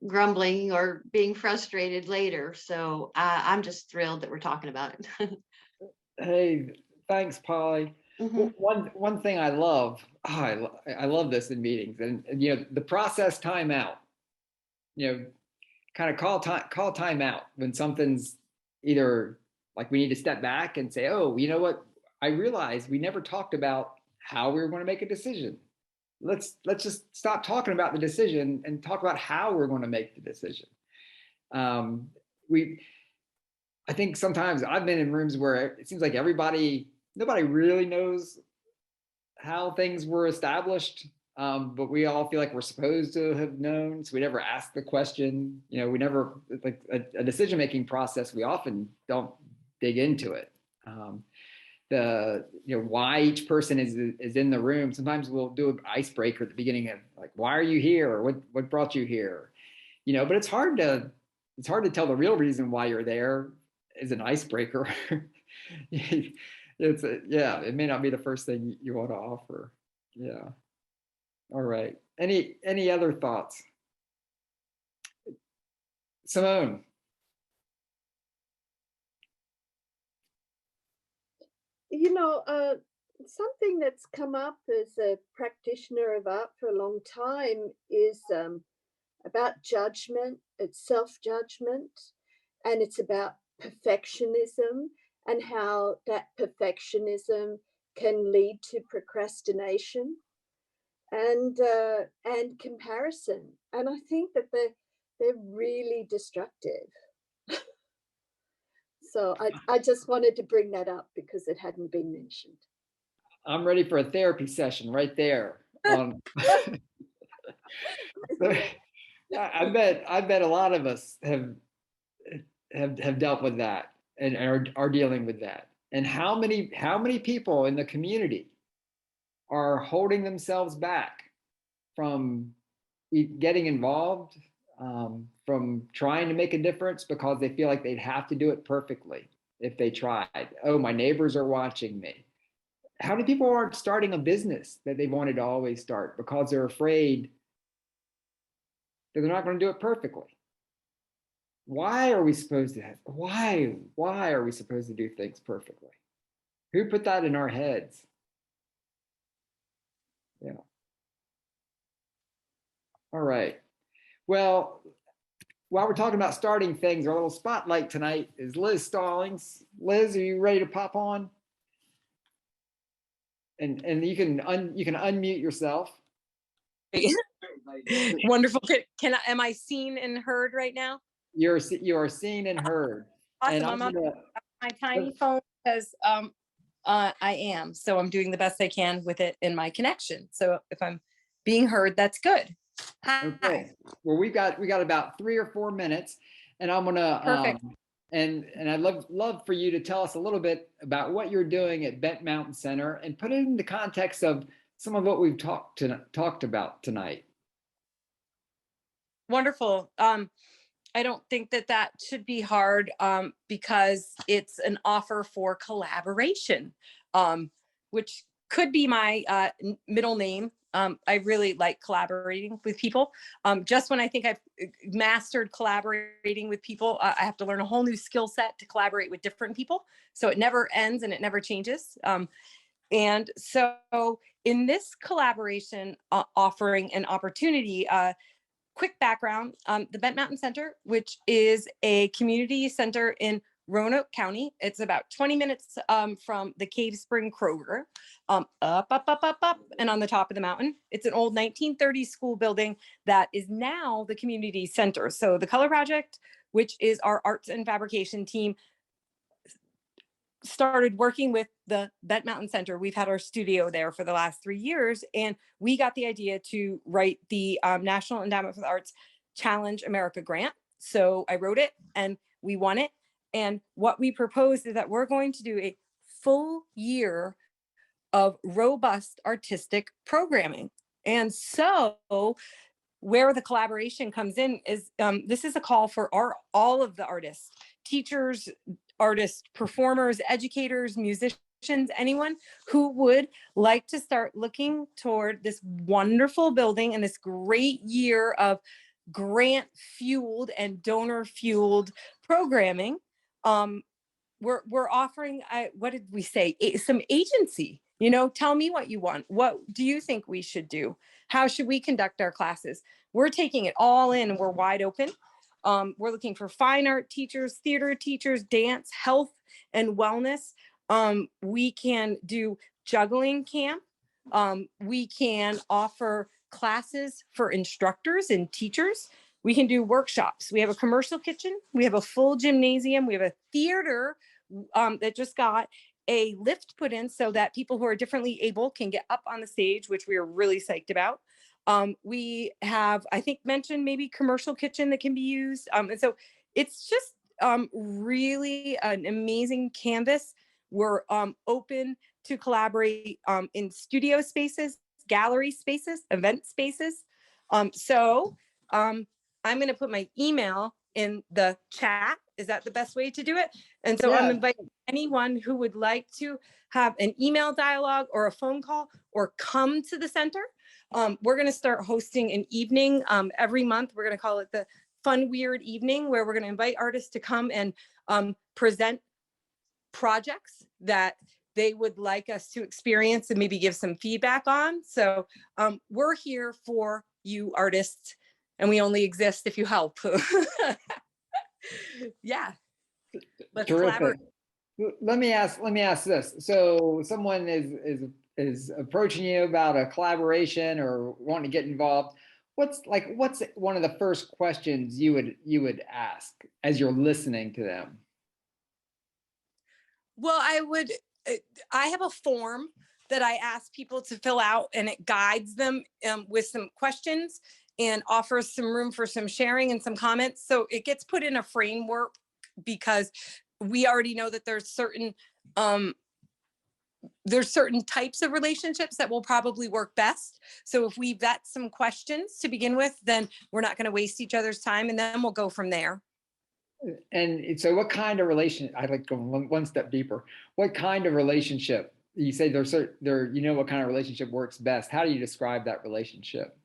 grumbling or being frustrated later. So I'm just thrilled that we're talking about it. Hey, thanks, Polly. One thing I love, I love this in meetings, and the process timeout. Kind of call time out when something's either like we need to step back and say, oh, you know what? I realized we never talked about how we were going to make a decision. Let's just stop talking about the decision and talk about how we're going to make the decision. I think sometimes I've been in rooms where it seems like nobody really knows how things were established, but we all feel like we're supposed to have known. So we never ask the question. We never, like a decision-making process, we often don't dig into it. Why each person is in the room. Sometimes we'll do an icebreaker at the beginning of like, why are you here? Or what brought you here? But it's hard to tell the real reason why you're there as an icebreaker. It may not be the first thing you want to offer. Yeah. All right. Any other thoughts? Simone. Something that's come up as a practitioner of art for a long time is about judgment. It's self-judgment, and it's about perfectionism, and how that perfectionism can lead to procrastination and comparison. And I think that they're really destructive. So I just wanted to bring that up because it hadn't been mentioned. I'm ready for a therapy session right there. I bet a lot of us have dealt with that and are dealing with that. And how many people in the community are holding themselves back from getting involved, from trying to make a difference because they feel like they'd have to do it perfectly if they tried. Oh, my neighbors are watching me. How many people aren't starting a business that they wanted to always start because they're afraid that they're not going to do it perfectly? Why are we supposed to why are we supposed to do things perfectly? Who put that in our heads? Yeah. All right. Well, while we're talking about starting things, our little spotlight tonight is Liz Stallings. Liz, are you ready to pop on? And you can unmute yourself. Wonderful. Am I seen and heard right now? You are seen and heard. Awesome. And I'm on my tiny phone because I am. So I'm doing the best I can with it in my connection. So if I'm being heard, that's good. Hi. Okay. Well, we got about 3 or 4 minutes, and I'm gonna Perfect. And I'd love for you to tell us a little bit about what you're doing at Bent Mountain Center and put it in the context of some of what we've talked about tonight. Wonderful. I don't think that should be hard because it's an offer for collaboration, which could be my middle name. I really like collaborating with people. Just when I think I've mastered collaborating with people, I have to learn a whole new skill set to collaborate with different people. So it never ends and it never changes. And so in this collaboration offering an opportunity, quick background, the Bent Mountain Center, which is a community center in Roanoke County. It's about 20 minutes from the Cave Spring Kroger, up, and on the top of the mountain. It's an old 1930s school building that is now the community center. So the Color Project, which is our arts and fabrication team, started working with the Bent Mountain Center. We've had our studio there for the last 3 years, and we got the idea to write the National Endowment for the Arts Challenge America grant. So I wrote it and we won it. And what we proposed is that we're going to do a full year of robust artistic programming. And so where the collaboration comes in is this is a call for all of the artists, teachers, artists, performers, educators, musicians, anyone who would like to start looking toward this wonderful building and this great year of grant fueled and donor fueled programming. We're offering, what did we say? Some agency, tell me what you want. What do you think we should do? How should we conduct our classes? We're taking it all in and we're wide open. We're looking for fine art teachers, theater teachers, dance, health, and wellness. We can do juggling camp. We can offer classes for instructors and teachers. We can do workshops. We have a commercial kitchen. We have a full gymnasium. We have a theater that just got a lift put in so that people who are differently able can get up on the stage, which we are really psyched about. We have, I think, mentioned maybe commercial kitchen that can be used. And so it's just really an amazing canvas. We're open to collaborate in studio spaces, gallery spaces, event spaces. So I'm going to put my email in the chat. Is that the best way to do it? And so I'm inviting anyone who would like to have an email dialogue or a phone call or come to the center. We're going to start hosting an evening every month. We're going to call it the Fun Weird Evening, where we're going to invite artists to come and present projects that they would like us to experience and maybe give some feedback on. So we're here for you artists, and we only exist if you help. Yeah. Let's Terrific. collaborate. Let me ask this. So someone is approaching you about a collaboration or wanting to get involved. What's one of the first questions you would ask as you're listening to them? Well, I have a form that I ask people to fill out, and it guides them with some questions and offers some room for some sharing and some comments. So it gets put in a framework because we already know that there's certain types of relationships that will probably work best. So if we vet some questions to begin with, then we're not going to waste each other's time, and then we'll go from there. And so what kind of I'd like to go one step deeper. What kind of relationship? You say you know what kind of relationship works best. How do you describe that relationship?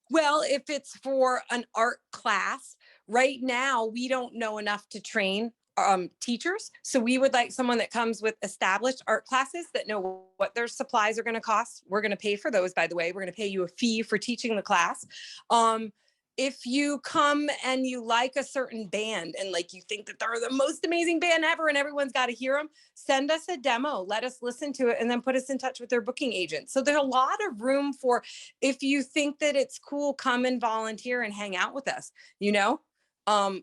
Well, if it's for an art class, right now, we don't know enough to train teachers. So we would like someone that comes with established art classes that know what their supplies are going to cost. We're going to pay for those, by the way. We're going to pay you a fee for teaching the class. If you come and you like a certain band and like you think that they're the most amazing band ever and everyone's got to hear them, send us a demo, let us listen to it, and then put us in touch with their booking agent. So there's a lot of room for, if you think that it's cool, come and volunteer and hang out with us. You know,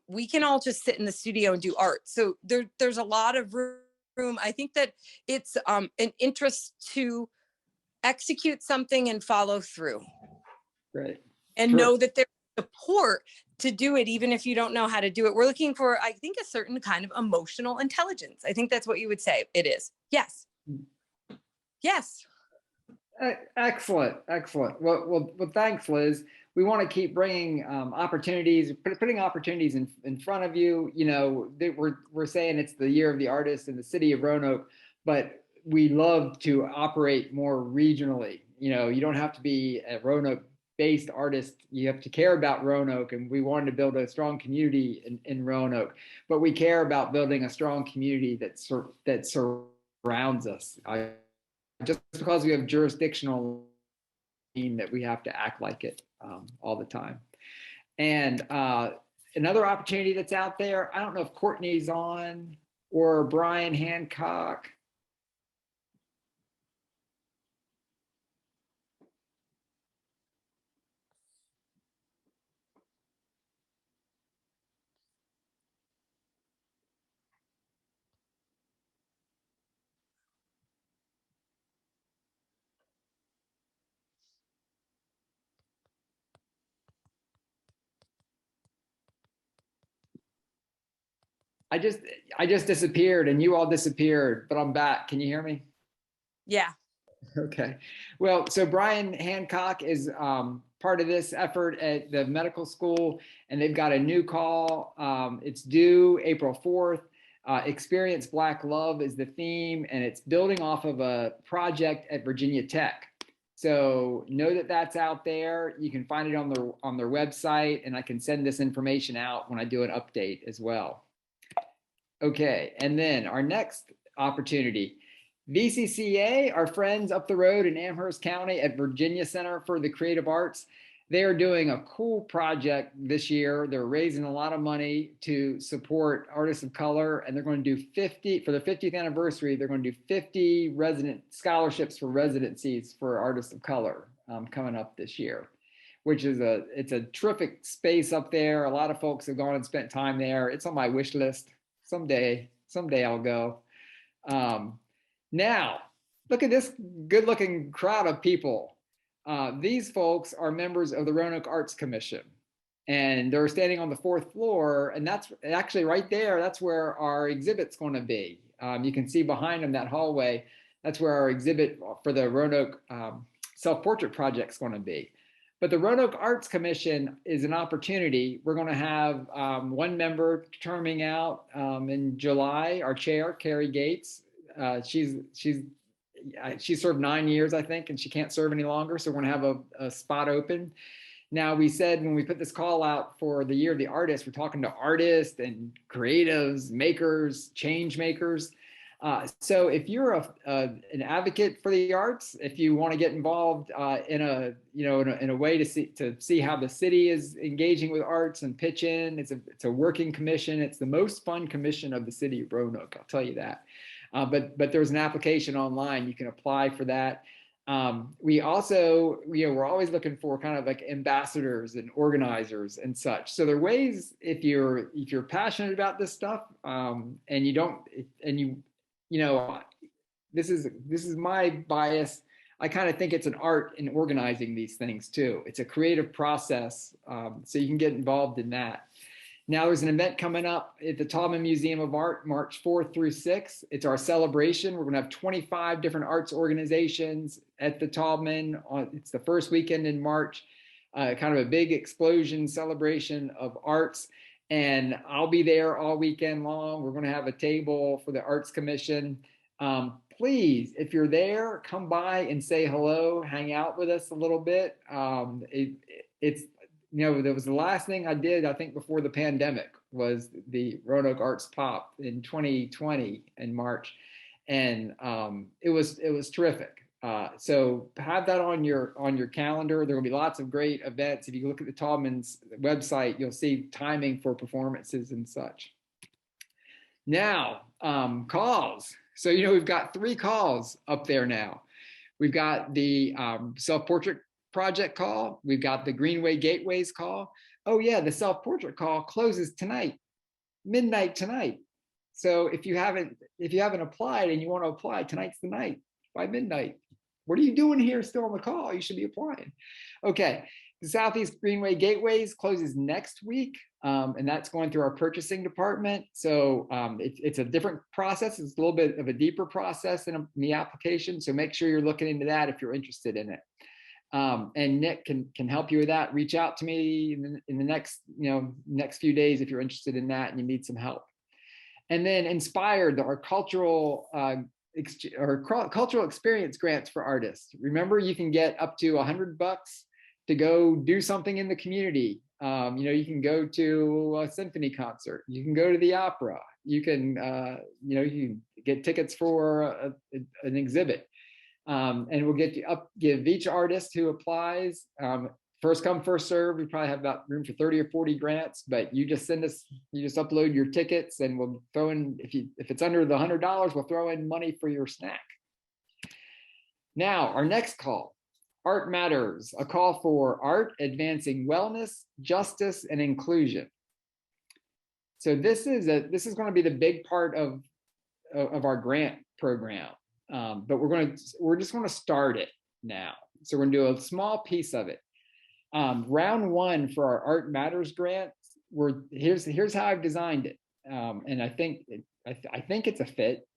we can all just sit in the studio and do art. So there's a lot of room. I think that it's an interest to execute something and follow through. Great. And Sure. know that there's support to do it, even if you don't know how to do it. We're looking for, I think, a certain kind of emotional intelligence. I think that's what you would say it is. Yes. Yes. Excellent. Well, thanks, Liz. We want to keep bringing opportunities, putting opportunities in front of you. You know, we're saying it's the year of the artist in the city of Roanoke, but we love to operate more regionally. You know, you don't have to be a Roanoke-based artist. You have to care about Roanoke, and we wanted to build a strong community in Roanoke. But we care about building a strong community that surrounds us. Just because we have jurisdictional mean that we have to act like it all the time. And another opportunity that's out there, I don't know if Courtney's on or Brian Hancock. I just disappeared and you all disappeared, but I'm back. Can you hear me? Yeah. Okay. Well, so Brian Hancock is part of this effort at the medical school, and they've got a new call. It's due April 4th. Experience Black Love is the theme, and it's building off of a project at Virginia Tech. So know that that's out there. You can find it on their website, and I can send this information out when I do an update as well. Okay, and then our next opportunity, VCCA, our friends up the road in Amherst County at Virginia Center for the Creative Arts. They are doing a cool project this year. They're raising a lot of money to support artists of color, and they're going to do 50, for the 50th anniversary, they're going to do 50 resident scholarships for residencies for artists of color coming up this year, which is it's a terrific space up there. A lot of folks have gone and spent time there. It's on my wish list. Someday I'll go. Now, look at this good looking crowd of people. These folks are members of the Roanoke Arts Commission, and they're standing on the 4th floor, and that's actually right there. That's where our exhibit's going to be. You can see behind them that hallway. That's where our exhibit for the Roanoke self-portrait project is going to be. But the Roanoke Arts Commission is an opportunity. We're going to have one member terming out in July, our chair, Carrie Gates. She served 9 years, I think, and she can't serve any longer. So we're going to have a spot open. Now, we said when we put this call out for the Year of the Artist, we're talking to artists and creatives, makers, change makers. So if you're an advocate for the arts, if you want to get involved in a way to see how the city is engaging with arts and pitch in, it's a working commission. It's the most fun commission of the city of Roanoke, I'll tell you that. But there's an application online. You can apply for that. We also, we're always looking for kind of like ambassadors and organizers and such. So there are ways, if you're passionate about this stuff, and this is my bias. I kind of think it's an art in organizing these things too. It's a creative process, so you can get involved in that. Now there's an event coming up at the Taubman Museum of Art, March 4th through 6th. It's our celebration. We're gonna have 25 different arts organizations at the Taubman. It's the first weekend in March, kind of a big explosion celebration of arts. And I'll be there all weekend long. We're gonna have a table for the Arts Commission. Please, if you're there, come by and say hello, hang out with us a little bit. That was the last thing I did, I think, before the pandemic, was the Roanoke Arts Pop in 2020 in March. And it was terrific. So have that on your calendar. There will be lots of great events. If you look at the Taubman's website, you'll see timing for performances and such. Now, calls. So, we've got 3 calls up there now. We've got the self-portrait project call. We've got the Greenway Gateways call. Oh yeah, the self-portrait call closes tonight, midnight tonight. So if you haven't applied and you want to apply, tonight's the night by midnight. What are you doing here still on the call? You should be applying. Okay, the Southeast Greenway Gateways closes next week, and that's going through our purchasing department. So it's a different process. It's a little bit of a deeper process in the application. So make sure you're looking into that if you're interested in it. And Nick can help you with that. Reach out to me in the next few days if you're interested in that and you need some help. And then Inspired, our cultural experience grants for artists. Remember, you can get up to $100 to go do something in the community. You can go to a symphony concert. You can go to the opera. You can you can get tickets for an exhibit. And we'll give each artist who applies, first come, first serve. We probably have about room for 30 or 40 grants, but you just upload your tickets and we'll throw in, if it's under the $100, we'll throw in money for your snack. Now, our next call, Art Matters, a call for art advancing wellness, justice, and inclusion. So this is going to be the big part of our grant program. But we're just going to start it now. So we're going to do a small piece of it. Round 1 for our Art Matters grant. Here's how I've designed it, and I think it's a fit.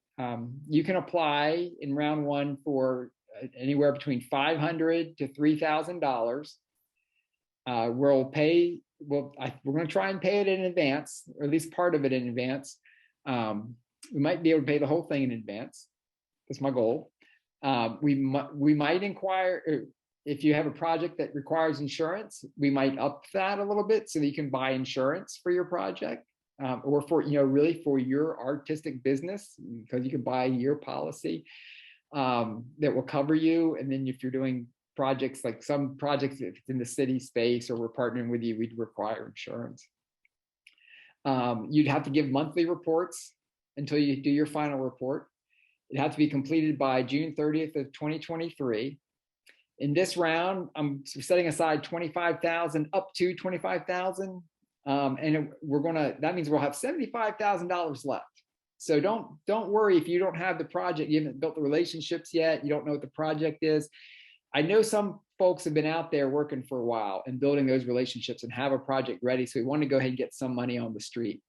You can apply in round 1 for anywhere between $500 to $3,000. We're going to try and pay it in advance, or at least part of it in advance. We might be able to pay the whole thing in advance. That's my goal. We might inquire if you have a project that requires insurance. We might up that a little bit so that you can buy insurance for your project, or for really for your artistic business, because you can buy a year policy that will cover you. And then if you're doing projects, like some projects, if it's in the city space or we're partnering with you, we'd require insurance. You'd have to give monthly reports until you do your final report. It had to be completed by June 30th of 2023. In this round, I'm setting aside $25,000 up to $25,000, and that means we'll have $75,000 left. So don't worry if you don't have the project, you haven't built the relationships yet, you don't know what the project is. I know some folks have been out there working for a while and building those relationships and have a project ready. So we want to go ahead and get some money on the street.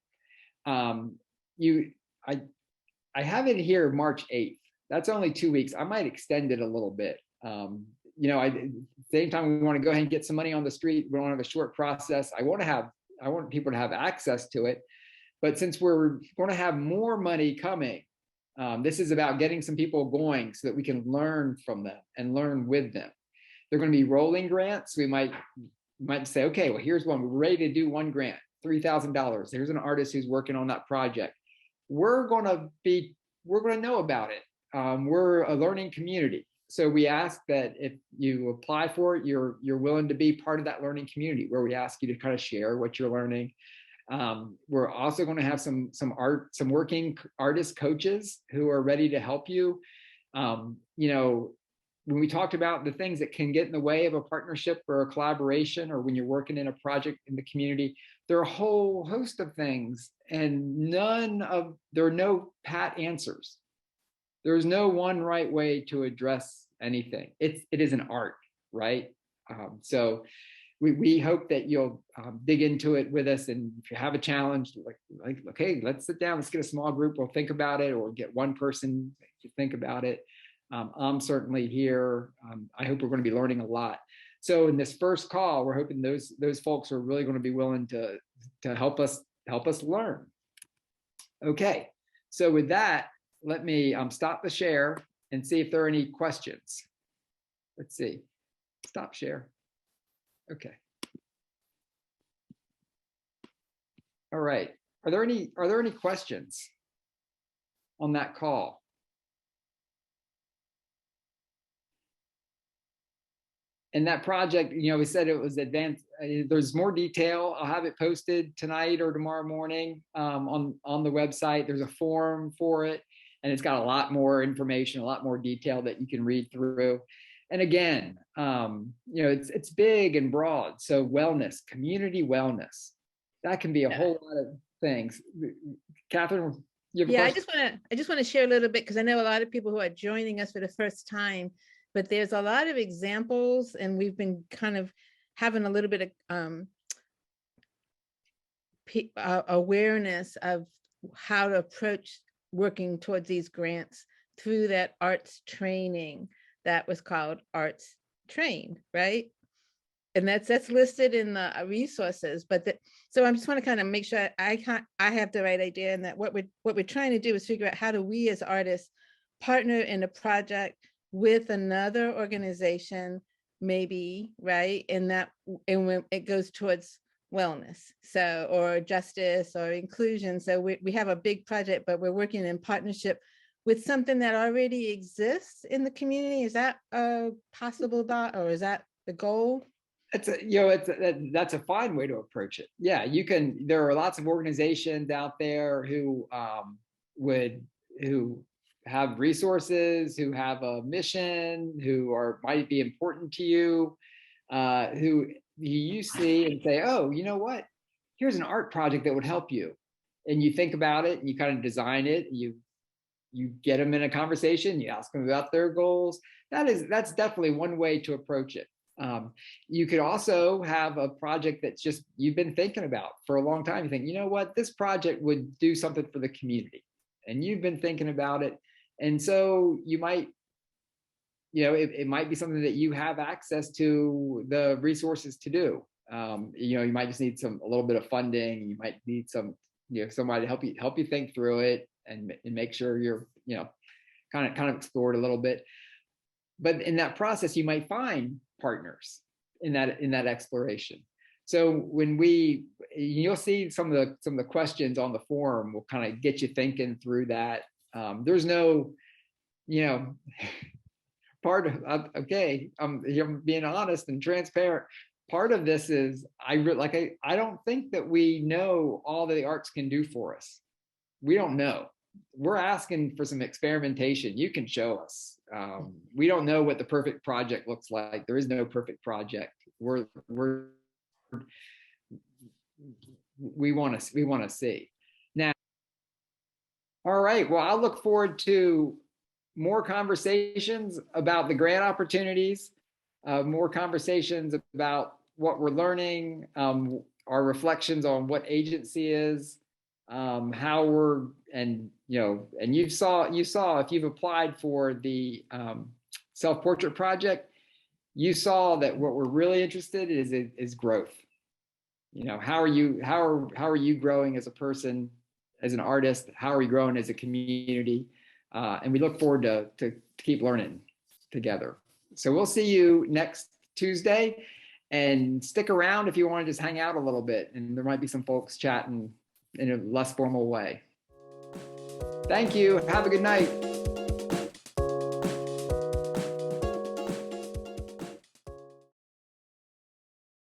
I have it here March 8th. That's only 2 weeks. I might extend it a little bit. At the same time, we want to go ahead and get some money on the street. We don't have a short process. I want people to have access to it. But since we're going to have more money coming, this is about getting some people going so that we can learn from them and learn with them. They're going to be rolling grants. We might say, okay, well, here's one. We're ready to do one grant, $3,000. Here's an artist who's working on that project. We're going to be we're going to know about it. We're a learning community. So we ask that if you apply for it, you're willing to be part of that learning community where we ask you to kind of share what you're learning. We're also going to have some working artist coaches who are ready to help you. When we talked about the things that can get in the way of a partnership or a collaboration, or when you're working in a project in the community, there are a whole host of things, and there are no pat answers. There's no one right way to address anything. It is an art, right? So we hope that you'll dig into it with us. And if you have a challenge, like, okay, let's sit down, let's get a small group, we'll think about it, or get one person to think about it. I'm certainly here. I hope we're going to be learning a lot. So in this first call, we're hoping those folks are really going to be willing to help us learn. Okay, so with that, let me stop the share and see if there are any questions. Let's see. Stop share. Okay. All right. Are there any questions on that call? And that project, we said it was advanced. There's more detail. I'll have it posted tonight or tomorrow morning on the website. There's a form for it, and it's got a lot more information, a lot more detail that you can read through. And again, it's big and broad. So wellness, community wellness, that can be a whole lot of things. Catherine, you have a question? I just want to share a little bit, because I know a lot of people who are joining us for the first time, but there's a lot of examples, and we've been kind of having a little bit of awareness of how to approach working towards these grants through that arts training that was called Arts Train, right? And that's listed in the resources. So I just want to kind of make sure I have the right idea, and that what we're trying to do is figure out, how do we as artists partner in a project with another organization, maybe, right? And when it goes towards wellness, so, or justice or inclusion. So we have a big project, but we're working in partnership with something that already exists in the community. Is that a possible thought, or is that the goal? That's a fine way to approach it. Yeah, there are lots of organizations out there who have resources, who have a mission, who might be important to you, who you see and say, oh, you know what? Here's an art project that would help you. And you think about it, and you kind of design it, and you get them in a conversation, you ask them about their goals. That's definitely one way to approach it. You could also have a project that's just you've been thinking about for a long time. You think, you know what, this project would do something for the community, and you've been thinking about it. And so you might, it might be something that you have access to the resources to do. You might just need a little bit of funding. You might need somebody to help you think through it and make sure you're, kind of explore it a little bit. But in that process, you might find partners in that exploration. So when you'll see some of the questions on the forum will kind of get you thinking through that. There's no, part of, okay, I'm being honest and transparent. Part of this is I don't think that we know all that the arts can do for us. We don't know. We're asking for some experimentation. You can show us. We don't know what the perfect project looks like. There is no perfect project. We want to see. Now, all right. Well, I'll look forward to more conversations about the grant opportunities, more conversations about what we're learning, our reflections on what agency is, how we're, and you saw if you've applied for the self-portrait project, you saw that what we're really interested in is growth. How are you growing as a person, as an artist? How are we growing as a community? And we look forward to keep learning together. So we'll see you next Tuesday, and stick around if you want to just hang out a little bit, and there might be some folks chatting in a less formal way. Thank you. Have a good night.